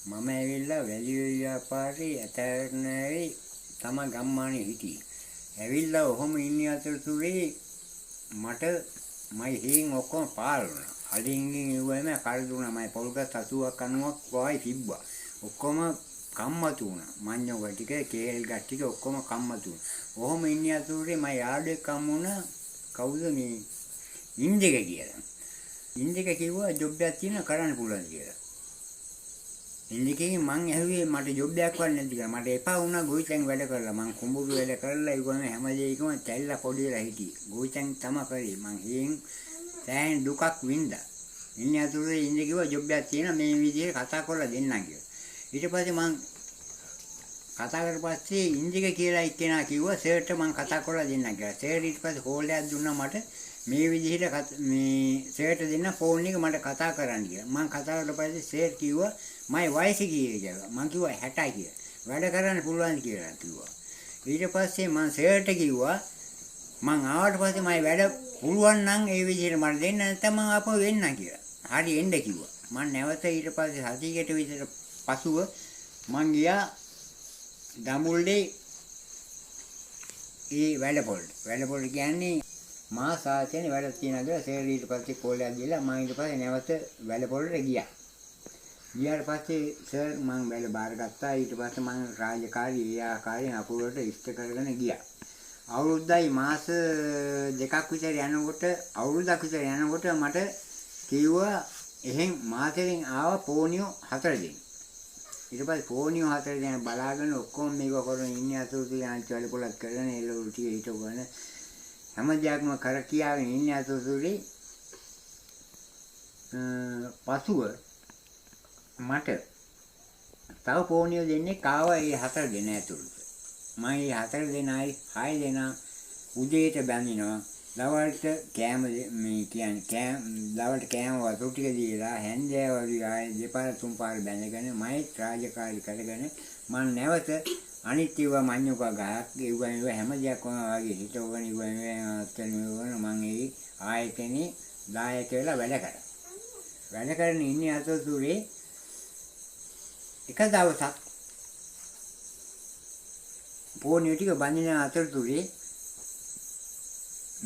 මම ඇවිල්ලා වැලිය ව්‍යාපාරේ ඇතැරණේ තම ගම්මානේ හිටියේ. ඇවිල්ලා ඔහොම ඉන්න අතරතුරේ මට මයි හේන් ඔක්කොම පාර වුණා. අලින්ගෙන් ඉවුවම කල් දුණා. මයි පොල්ගස් 80ක් 90ක් වයි තිබ්බා. ඔක්කොම කම්මතු වුණා. මඤ්ඤෝ ටික, කේල් ගස් ටික ඔක්කොම කම්මතු වුණා. ඔහොම ඉන්න අතරතුරේ මයි යාළුවෙක් හම්බුණා. කවුද මේ ඉන්දික කියලා. ඉන්දික කිව්වා ජොබ් එකක් තියෙනවා කරන්න පුළුවන් කියලා. ඉන්දිකෙන් මං ඇහුවේ මට ජොබ් එකක් වань නැති කියලා. මට එපා වුණා ගොවිතැන් වැඩ කරලා. මං කුඹුරු වැඩ කරලා ඉවම හැම දෙයකම තැල්ලා පොඩි වෙලා හිටියේ. ගොවිතැන් තමයි කරේ. මං හේන් දැන් දුකක් වින්දා. ඉන්නේ අතුරේ ඉන්දික කිව්වා ජොබ් එකක් තියෙනවා මේ විදිහට කතා කරලා දෙන්නම් කියලා. ඊට පස්සේ මං කතා කරලා පස්සේ ඉන්දික කියලා එක්කෙනා කිව්වා සර්ට මං කතා කරලා දෙන්නම් කියලා. සර් ඊට පස්සේ කෝල් එකක් දුන්නා මට මේ විදිහට මේ සර්ට දෙන්න ෆෝන් එක මට කතා කරන්න කියලා. මං කතා කරලා පස්සේ සර් කිව්වා මයි වයස කීයද කියලා. මං කිව්වා 60යි කියලා. වැඩ කරන්න පුළුවන් කියලා කිව්වා. ඊට පස්සේ මං සර්ට කිව්වා මං ආවට පස්සේ මයි වැඩ පුළුවන් නම් ඒ විදිහට මට දෙන්න නැත්නම් මං ආපහු එන්නම් කියලා. හරි එන්න කිව්වා. මං නැවත ඊට පස්සේ සතියකට විතර පසුව මං ගියා දඹුල්ලේ ඒ වැඩපොළ කියන්නේ මා සාසනේ වැඩ තියනද සර් ඊට පස්සේ කෝලයක් දීලා මම ඊට පස්සේ නැවත වැඩපොළට ගියා. ගියාට පස්සේ සර් මම වැඩ බාරගත්තා. ඊට පස්සේ මම රාජකාරී ඒ ආකාරයෙන් අපුරට ඉෂ්ට කරගෙන ගියා. අවුරුද්දයි මාස දෙකක් විතර යනකොට මට කිව්වා එහෙන් මාසෙකින් ආව පෝනියෝ 4 දෙනෙක්. ඊට පස්සේ පෝනියෝ 4 දෙනෙක් බලාගෙන ඔක්කොම මේක කරගෙන ඉන්නේ අතුරුදී ආන්චවල පොලක් කරගෙන එළවලු ටික හිටවගෙන හැම දෙයක්ම කර කියාගෙන ඉන්නේ අතුරුදී පසුව මට තව පෝනියෝ දෙන්නේ ආවා ඒ 4 දෙනා ඇතුළත. මම මේ 4 දෙනායි 6 දෙනා උදේට බැඳිනවා. දවල්ට කෑම මේ කියන්නේ දවල්ට කෑම වතුර ටික දීලා හැන්දෑවරු ආයේ දෙපාර තුන් පාර බැඳගෙන මයි රාජකාරී කරගෙන මම නැවත අනිත් ඒවා මඤ්ඤොක ගහක් ඒව හැම දෙයක්ම වගේ හිටවගෙන ඉවම මම ඒ ආයතනේ දායක වෙලා වැඩ කරා. වැඩ කරන ඉන්නේ අතරතුරේ එක දවසක් පොණිය ටික බඳින අතරතුරේ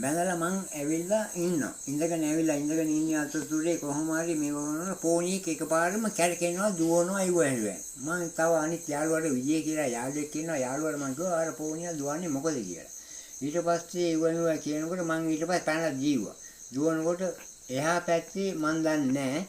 බැලලා මං ඇවිල්ලා ඉන්නවා. ඉඳගෙන ඉන්නේ අතරතුරේ කොහොම හරි මේ වුණා පොණියක එකපාරම කැරකෙනවා දුවනවා ඉවහෙන්නේ. මං තව අනිත් යාළුවාට විජේ කියලා යාළුවෙක් ඉන්නවා. යාළුවාට මං කිව්වා අර පොණිය දුවන්නේ මොකද කියලා. ඊට පස්සේ ඉවහෙනවා කියනකොට මං ඊට පස්සේ පැනලා ජීවුවා. දුවනකොට එහා පැත්තේ මං දන්නේ නැහැ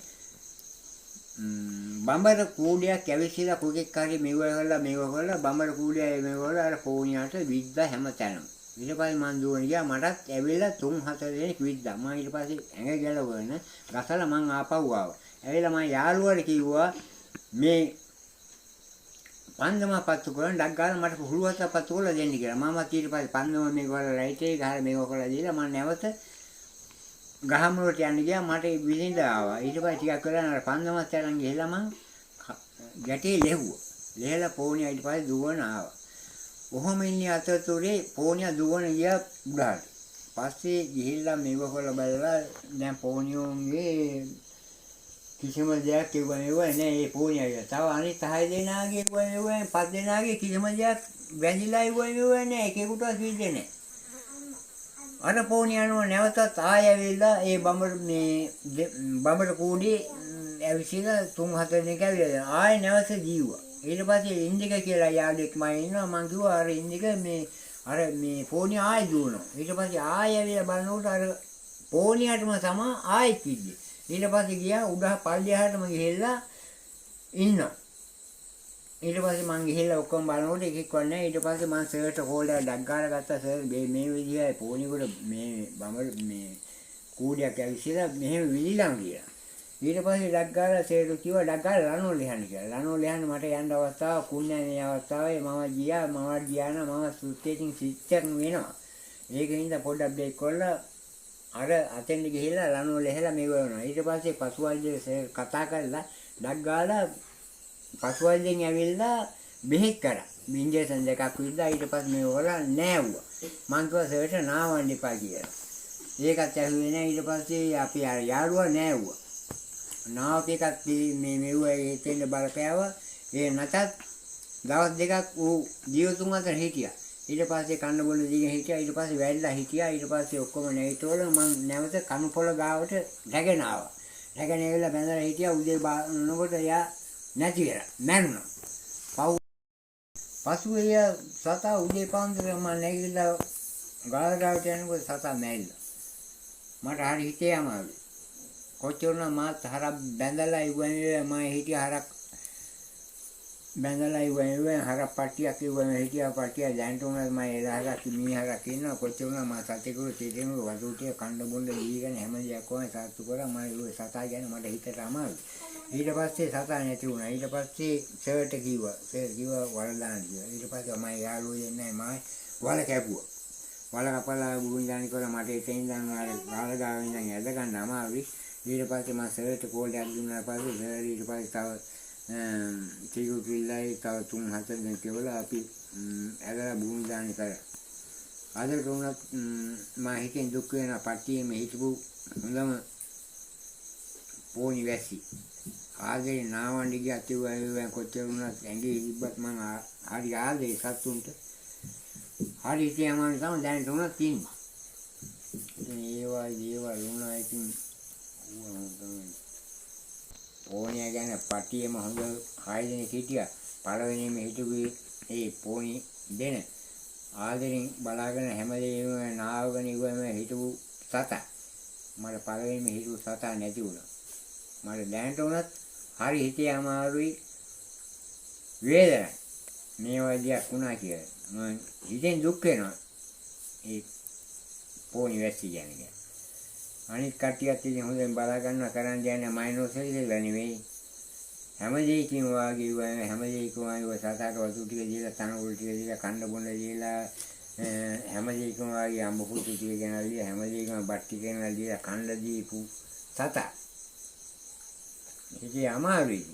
බඹර කූඩියක් ඇවිස්සලා කුකෙක් හරි මේව කරලා බඹර කූඩිය මේව කරලා අර පොණියට විද්දා හැමතැනම. ඊට පස්සේ මං දුවන ගියා මටත් ඇවිල්ලා 3-4 දෙනෙක් විද්දා. මම ඊට පස්සේ ඇඟ ගැලවගෙන ගසලා මං ආපහු ආවා. ඇවිල්ලා මං යාළුවාට කිව්වා මේ පන්දම පත්තු කරන් ඩක් ගාලා මට හුළුවත පත්තු කරලා දෙන්න කියලා. මම ඊට පස්සේ පන්දම මේක වල රයිටේ ගහලා මේක කරලා දීලා මං නැවත ගහමුලට යන්න ගියා. මට විඳින්න ආවා. ඊට පස්සේ ටිකක් වෙලා අර පන්දමත් අරන් ගිහලා මං ගැටේ ලෙහුවා. ලෙහලා පොණිය ඊට පස්සේ දුවන ආවා. ඔහොම ඉන්නේ අතරතුරේ පෝනියා දුවන ගියා උඩට. පස්සේ ගිහිල්ලා මේව කරලා බලලා දැන් පෝනියෝගේ කිසිම දෙයක් කිව්වනේ නෑ ඒ පෝනියා. තව අනිත් 6 දෙනාගේ කිව්වනේ 5 දෙනාගේ කිසිම දෙයක් වැඳිලා ඉවුවේ නෑ. එකෙකුටවත් විදිහේ නෑ. අර පෝනියානෝ නැවතත් ආයෙ ඇවිල්ලා ඒ බඹර කූඩේ ඇවිසිලා 3-4 දෙනෙක් ඇවිල්ලා ආයෙ නැවත ජීවුවා. ඊට පස්සේ ඉන්දික කියලා යාළුවෙක් මම ඉන්නවා. මං කිව්වා අර ඉන්දික මේ පෝනිය ආයෙ දුවනවා. ඊට පස්සේ ආයෙ ඇවිල්ලා බලනකොට අර පෝනියටම තමයි ආයෙ කිව්වේ. ඊට පස්සේ ගියා උඩ පල්ලියහටම ගිහිල්ලා ඉන්නවා. ඊට පස්සේ මං ගිහිල්ලා ඔක්කොම බලනකොට එකෙක් වන්නේ. ඊට පස්සේ මං සර්ට කෝල් එකක් ඩක් ගාලා ගත්තා. සර් මේ විදිහයි පෝනියකට මේ බඹර මේ කූඩියක් ඇවිස්සලා මෙහෙම විලිලම් කියලා. ඊට පස්සේ ඩක් ගාලා සේරු කිව්වා ඩක් ගාලා ලනෝ ලියන්න කියලා. ලනෝ ලියන්න මට යන්න අවස්ථාව කුණ්‍යා මේ අවස්ථාවේ මම ගියා නම් මම සුත්තේකින් සිච්චක් වෙනවා. ඒකින්ද පොඩ්ඩක් බ්‍රේක් කරලා අර අතෙන්ද ගිහිල්ලා ලනෝ ලෙහලා මේව වෙනවා. ඊට පස්සේ පසුවල්ජේ කතා කරලා ඩක් ගාලා පසුවල්ජෙන් ඇවිල්ලා බෙහෙත් කරා. ඉන්ජෙක්ෂන් දෙකක් විද්දා. ඊට පස්සේ මේව කරලා නෑවුවා. මං කිව්වා සර්ට නාවන්න එපා කියලා. ඒකත් ඇහුවේ නෑ. ඊට පස්සේ අපි අර යාළුවා නෑවුවා. නාවක එකක් මේ මෙව්වා එතෙන්ද බලපෑවා. ඒ නැතත් දවස් දෙකක් ඌ ජීවතුන් අතර හිටියා. ඊට පස්සේ කන්න බොන්න දීගෙන හිටියා. ඊට පස්සේ වැල්ලා හිටියා. ඊට පස්සේ ඔක්කොම නැවිතවල මම නැවත කණුපොළ ගාවට රැගෙන ආවා. රැගෙන ඇවිල්ලා බැඳලා හිටියා. උදේ බලනකොට එයා නැති වෙලා මැරුණා. පසුවේ සතා උදේ පාන්දර මම නැගිටලා ගාලගාවට යනකොට සතා මැරිලා. මට හරි හිතේ අමාරුයි. කොච්චරන මාත් හරක් බැඳලා ඉුවනේ මම හිටියා හරක් බැඳලා ඉුවනේ හරක් පට්ටියක් ඉුවනේ හිටියා පට්ටිය දැන්ට උනත් මම එදාහරක් මීහරක් ඉන්නවා කොච්චරන මම සතේකුරු තීරෙම වතුටිය කන්න බොන්න දීගෙන හැම දෙයක් කොහේ සාත්තු කරා මම ඒ සතා ගැන මට හිතට අමාරුයි. ඊට පස්සේ සතා නැති වුණා. ඊට පස්සේ සර්ට කිව්වා. සර් කිව්වා වල දාන්න කියලා. ඊට පස්සේ මම යාළුවෝ දෙන්නයි මම වල කැපුවා. වල කපලා බුන් දානි කරා මට එතෙන් ඉඳන් ආර ගාලගාවෙන් ඉඳන් ඇද ගන්න අමාරුයි. ඊට පස්සේ මම සර්ට කෝල්ඩයක් දුන්නා. පස්සේ සර් ඊට පස්සේ තව තීගු කිල්ලයි තව 3-4 දෙනෙක් කියලා අපි ඇදලා බුන් දානි කරා. අද උනත් මම හිතෙන් දුක් වෙන පට්ටියේ මේ හිටපු හොඳම පෝනි වැසි ආදරේ නාවන්ඩි ගියා කිව්වා කොච්චර වුණත් ඇඟේ ඉබ්බත් මම හරි ආදරේ සතුන්ට හරි කියමම තමයි දැන් තුනක් තියෙනවා. ඉතින් ඒවා වුණා ඉතින් පෝනිය ගැන පටියේම හොඳ 6 දෙනෙක් හිටියා. පළවෙනිම හිටුවේ ඒ පෝනි දෙන ආදරෙන් බලාගෙන හැමදේම නාවගෙන ඉවම හිටපු සතා. මට පළවෙනිම හිටපු සතා නැති වුණා. මට දැනට උනත් හරි හිතේ අමාරුයි වේදනයි මේ වගේ වුණා කියලා. මම හිතෙන් දුක් වෙනවා. ඒ පොණි වැසි කියන්නේ. අනිත් කට්ටියත් ඉතින් හොඳින් බලා ගන්නවා කරන් යන්නේ මයිනෝසෙල් දෙලා නෙවෙයි. හැම දෙයකින් වාගේ වගේ හැම දෙයකම වාගේ සතාට වතු ටික දීලා තනකොළ ටික දීලා කන්න බොන්න දීලා හැම දෙයකම වාගේ අඹ පුතු ටික ගෙනල්ලා හැම දෙයකම බත් ටික ගෙනල්ලා දීලා කන්න දීපු සතා. ඉතින් අමාරුයි.